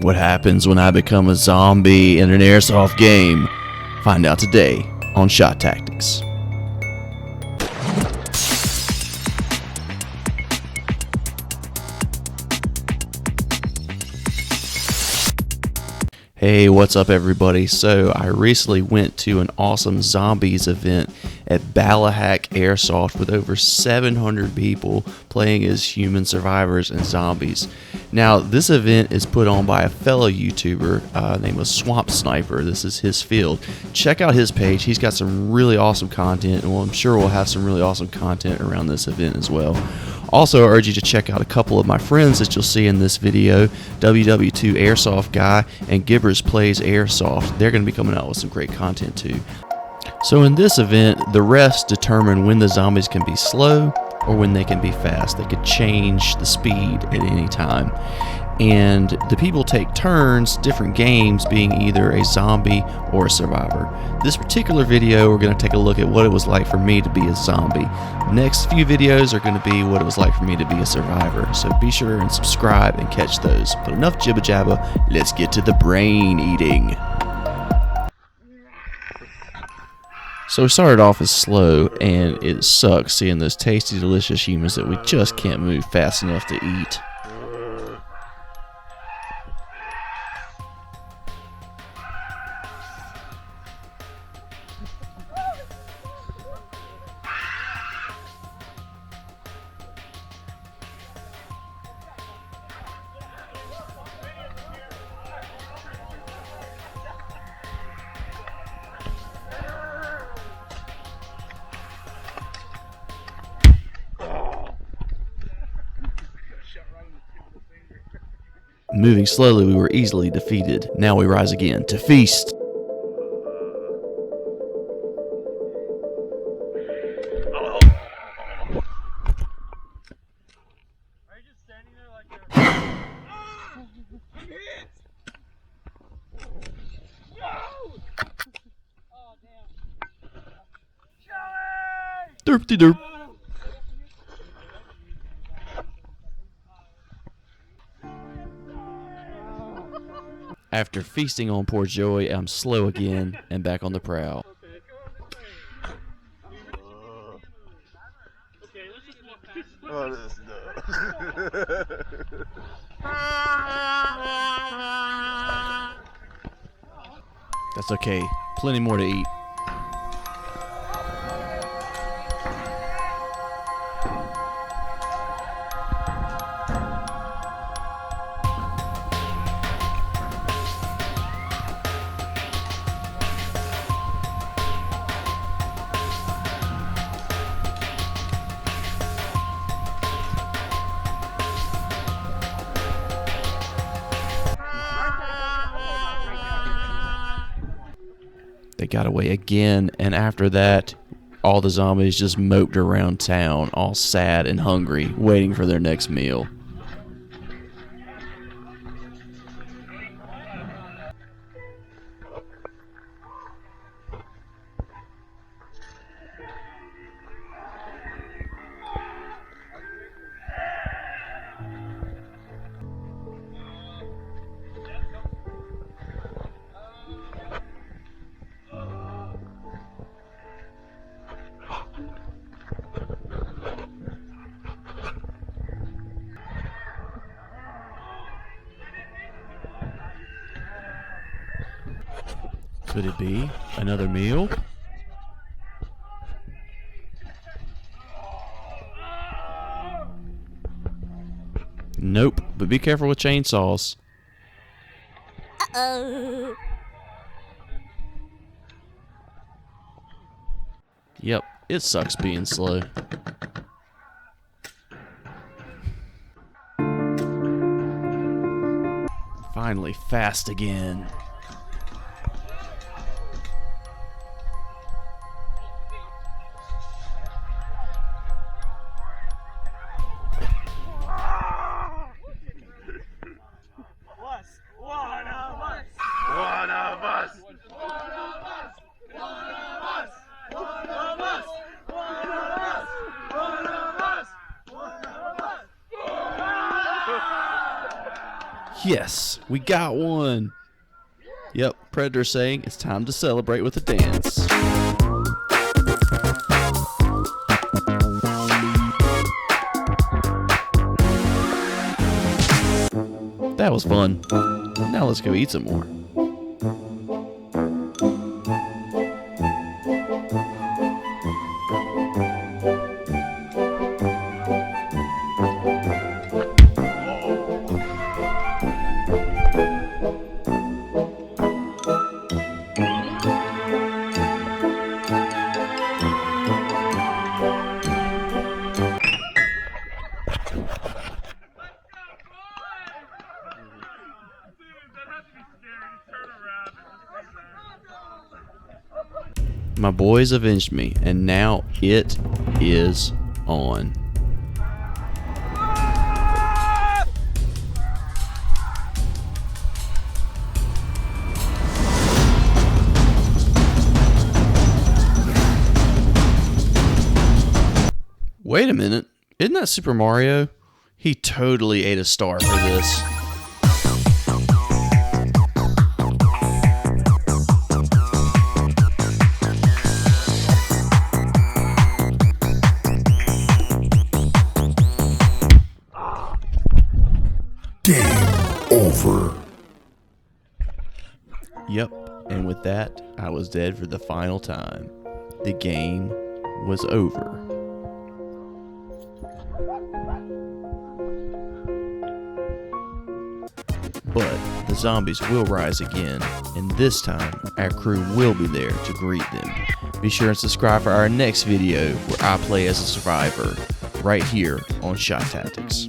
What happens when I become a zombie in an airsoft game? Find out today on Shot Tactics. Hey, what's up everybody? So I recently went to an awesome zombies event at WWII Airsoft with over 700 people playing as human survivors and zombies. Now this event is put on by a fellow YouTuber named Swamp Sniper. This is his field. Check out his page. He's got some really awesome content, and I'm sure we'll have some really awesome content around this event as well. Also, I urge you to check out a couple of my friends that you'll see in this video, WWII Airsoft Guy and Gibbers Plays Airsoft. They're going to be coming out with some great content too. So in this event, the refs determine when the zombies can be slow or when they can be fast. They could change the speed at any time. And the people take turns, different games, being either a zombie or a survivor. This particular video, we're going to take a look at what it was like for me to be a zombie. Next few videos are going to be what it was like for me to be a survivor. So be sure and subscribe and catch those. But enough jibba jabba, let's get to the brain eating. So we started off as slow, and it sucks seeing those tasty, delicious humans that we just can't move fast enough to eat. Moving slowly, we were easily defeated. Now we rise again to feast. Are you just standing there like you're... I'm hit! No! Oh, damn. Joey! Derpty derp. After feasting on poor Joey, I'm slow again and back on the prowl. Okay, let's just walk past. Oh, this That's okay. Plenty more to eat. They got away again, and after that, all the zombies just moped around town, all sad and hungry, waiting for their next meal. Could it be another meal? Nope, but be careful with chainsaws. Uh-oh. Yep, it sucks being slow. Finally, fast again. Yes, we got one. Yep, Predator saying it's time to celebrate with a dance. That was fun. Now let's go eat some more. My boys avenged me, and now it is on. Wait a minute, isn't that Super Mario? He totally ate a star for this. Game over. Yep, and with that, I was dead for the final time. The game was over. But the zombies will rise again, and this time, our crew will be there to greet them. Be sure and subscribe for our next video where I play as a survivor, right here on Shot Tactics.